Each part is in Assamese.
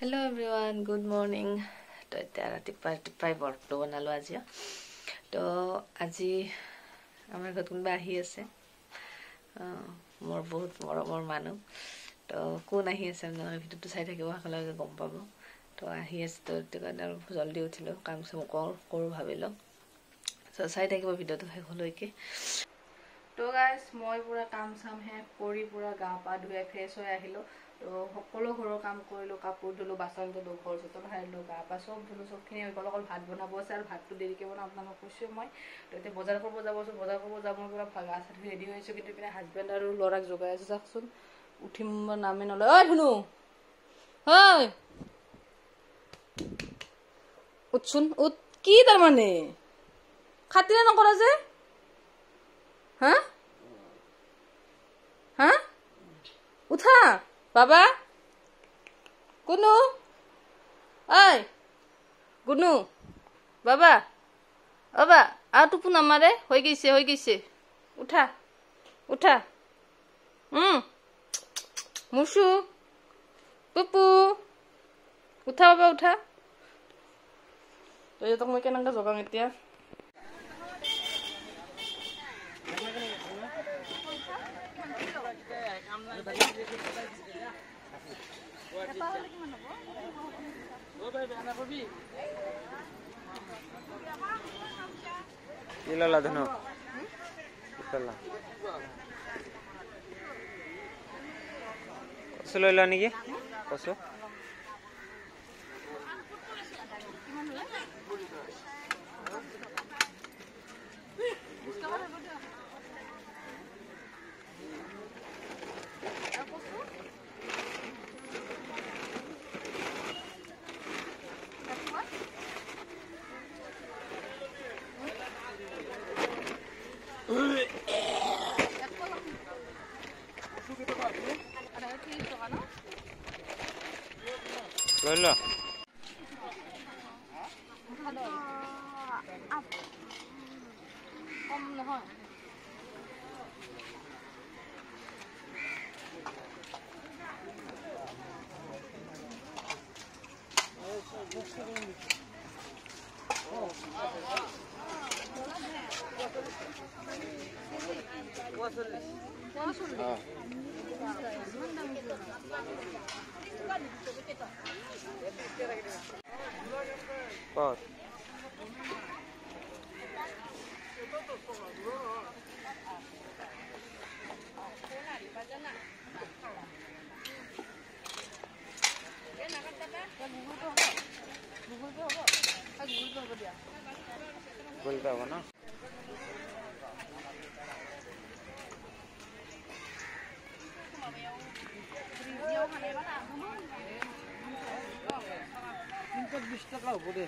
Hello everyone, good morning. তো এতিয়া ৰাতিপুৱাই বৰটো বনালো আজি। তো আজি আমাৰ ঘৰত কোনোবা আহি আছে, মোৰ বহুত মৰমৰ মানুহ। তো কোন আহি আছে আপোনাৰ ভিডিঅ'টো চাই থাকিব, সকলোকে গম পাব। তো আহি আছে, তো কাৰণে অলপ জলদি উঠিলোঁ, কাম চাম কৰোঁ ভাবিলোঁ। তো চাই থাকিব ভিডিঅ'টো শেষলৈকে। তো গাইজ মই পুৰা কাম চাম শেষ কৰি পুৰা গা পা ধুই ফ্ৰেছ হৈ আহিলোঁ। তো সকলো ঘৰৰ কাম কৰিলোঁ, কাপোৰ ধুলোঁ, বাচন ধুলোঁ, ঘৰ চোতাল সাৰিলোঁ, গা পা চব ধুলোঁ, চবখিনি অকল ভাত বনাব আছে। আৰু ভাতটো দেৰিকৈ বনাম, আপোনালোকক কৈছোঁ মই। তো এতিয়া বজাৰ কৰিব যাব আছোঁ, বজাৰ কৰিব যাব মই পুৰা গা চা ধুই ৰেডি হৈছোঁ। কিন্তু পিনে হাজবেণ্ড আৰু ল'ৰাক জগাই আছোঁ, চাওকচোন উঠিম নামে নলয়। ঐ শুনো, হয় উঠচোন, উঠ। কি তাৰমানে খাতিৰে নকৰা যে, হা হা উঠা বাবা। গুনু, ঐ গুনু বাবা, বাবা আৰু টোপো নামাৰে, হৈ গৈছে উঠা উঠা। মুচু পুপু উঠা বাবা, উঠা। তো ইহঁতক মই কেনেকৈ জগাম এতিয়া। কি ললা ধনু কচু লৈ লোৱা নেকি, কচু লৈ লোৱা। কম নহয় ক'ত গুগল পে হ'ব ন। $20 হ'ব দে।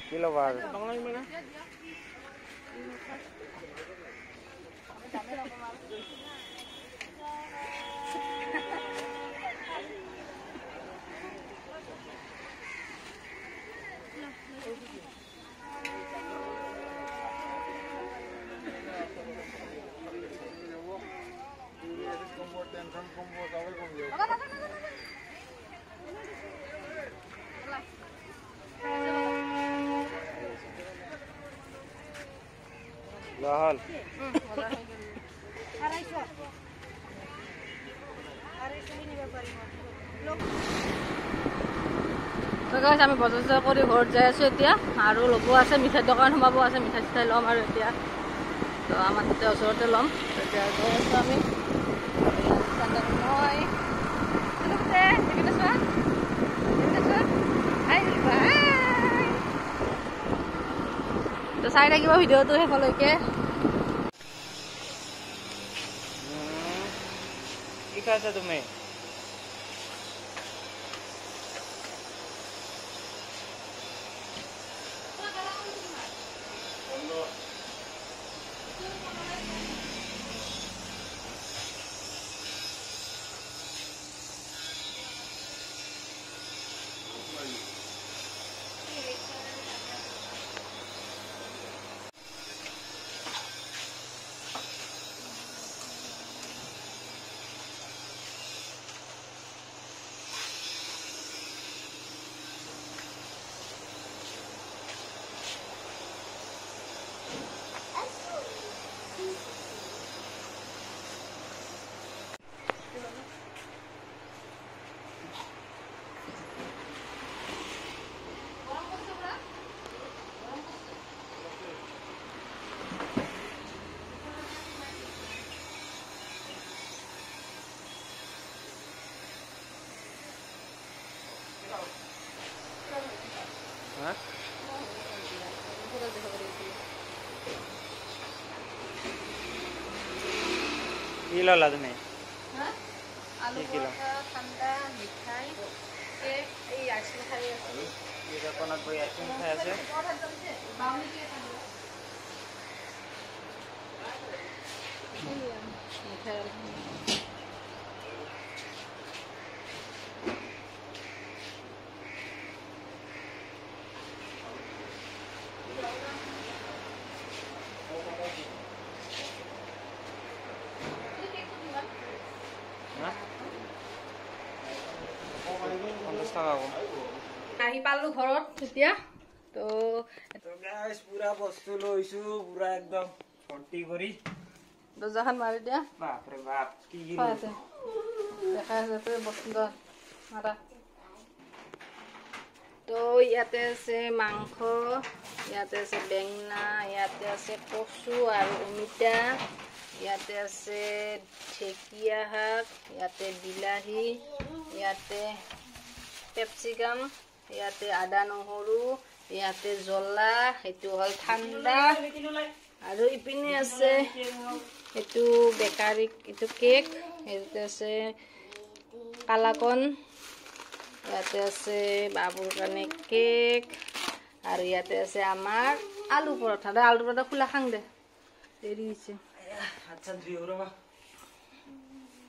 কি ল'বা আৰু লোৱা হ'ল। আমি বজাৰ কৰি ঘৰত যাই আছোঁ এতিয়া, আৰু ল'ব আছে মিঠাই দোকান সোমাব আছে, মিঠাই চিঠাই ল'ম আৰু এতিয়া। তো আমাৰ তাতে ওচৰতে ল'ম। এতিয়া গৈ আছোঁ আমি। তো চাই থাকিব ভিডিঅ'টো শেষলৈকে। কি খাইছা তুমি? হা কি ললা তুমি আলু পরোটা ঠান্ডা মিঠাই কেক এই আইসক্রিম খাই আছে এই দোকানত বই আইসক্রিম খাই আছে আহি পালো ঘৰত তেতিয়া তো গাইস পুৰা বস্তু লইছো পুৰা একদম ভৰ্তি কৰি দৰ্জাখন মাৰি দিয়া বাপ ৰে বাপ কি কি আছে দেখা আছে বস্তু মাৰা তো ইয়াতে আছে মাংস ইয়াতে আছে বেঙেনা ইয়াতে আছে কচু আৰু অমিতা ইয়াতে আছে ঢেকীয়া শাক ইয়াতে বিলাহী ইয়াতে পেপচিকাম ইয়াতে আদা নহৰু ইয়াতে জ্বলা এটো হল ঠাণ্ডা আৰু ইপিনে আছে এটো বেকাৰী এটো কেক এটো আছে কালাকন ইয়াতে আছে বাবুৰ কাৰণে কেক আৰু ইয়াতে আছে আমাৰ আলু পৰঠা আলু পৰঠা খোলা খাং দে দেৰি হৈছে আচ্ছা ধুই ৰবা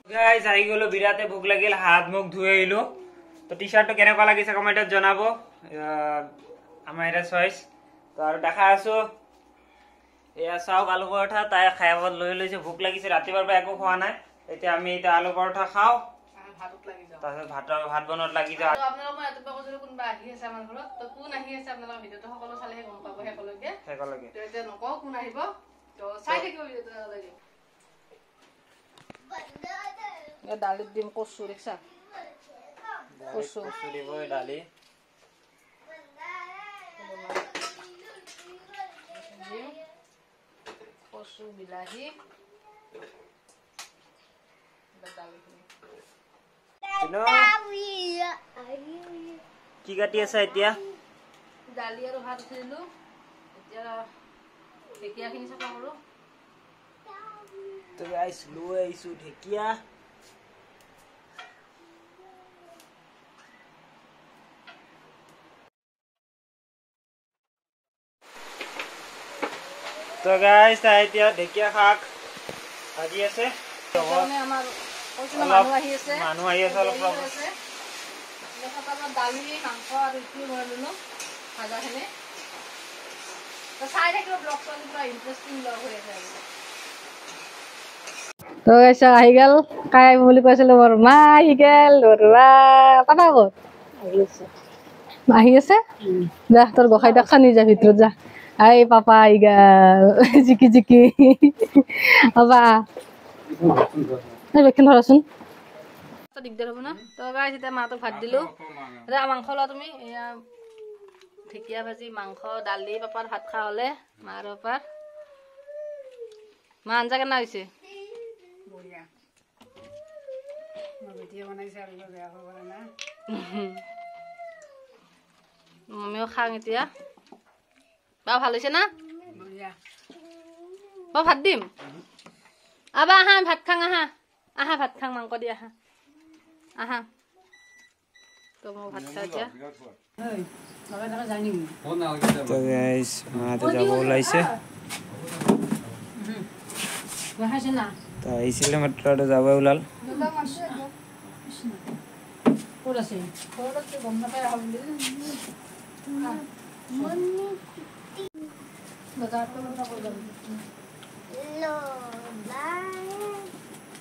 গাইস আহি গলো বিৰাতে ভোক লাগিল হাত মুখ ধুই আহিলো তো টি-শাৰ্টটো কেনেকুৱা লাগিছে কমেন্টত জনাব আমাৰ এটা চইচ তো আৰু দেখা আছো এয়া চাওক আলু পৰঠা তাই খাইবত লৈ লৈছে ভোক লাগিছে ৰাতিপুৱাৰ পৰা একো খোৱা নাই এতিয়া আমি এটা আলু পৰঠা খাও ভাতত লাগি যাও তাৰপিছত ভাত বনোৱাত লাগি যাও আপোনালোকৰ মই এতবা কৈছিলো কোনবা আহি আছে আমাৰ ঘৰত তো কোন আহি আছে আপোনালোকৰ ভিডিঅটো সকলো চালেহে গম পাব হেকলৈকে তো এতিয়া নকওঁ কোন আহিব তো চাই থাকিব ভিডিঅটো লাগে দালিত দিম কচু দেখছা কচু দিব ডালি কচু বিলাহী কি কাটি আছে এতিয়া দালি আৰু ভাত উঠিলো এতিয়া ঢেকীয়াখিনি চাফা কৰো তো গাইস লৈ আহিছো ঢেকীয়া তো গাইস এতিয়া ঢেকীয়া শাক ভাজি আছে আমাৰ মানুহ আহি আছে অলপ দালি মাংস আৰু ইটো মই ললো ভাজাখিনি তো চাই থাকিব ব্লগটো পুৰা ইন্টাৰেষ্টিং ব্লগ হৈ আছে তো গাইছ আহি গেল কাই আহিব বুলি কৈছিলো মোৰ মা আহি গেল বৰুৱা পাপা ক'ত আহি আছে যা তোৰ গোসাই দেখা নি যা ভিতৰত যা আই পাপা আহি গেল জিকি জিকি পাপা বেখন ধৰাচোন দিগদাৰ হ'ব না তো গাইছ এতিয়া মাটোক ভাত দিলো এতিয়া মাংস লোৱা তুমি এয়া ঢেকীয়া ভাজি মাংস দালি পাপাৰ ভাত খোৱা হ'লে মাৰ পাপাৰ মা আঞ্জা কেনে হৈছে মমিও খাং এতিয়া বা ভাল হৈছে না বা ভাত দিম আবা আহা ভাত খাং আহা আহা ভাত খাং মাংস দি আহা আহা তো মই ভাত খাই এতিয়া তো গাইস মাতে যাব ওলাইছে তো আহিছিলে মাত্ৰ যাব ওলাল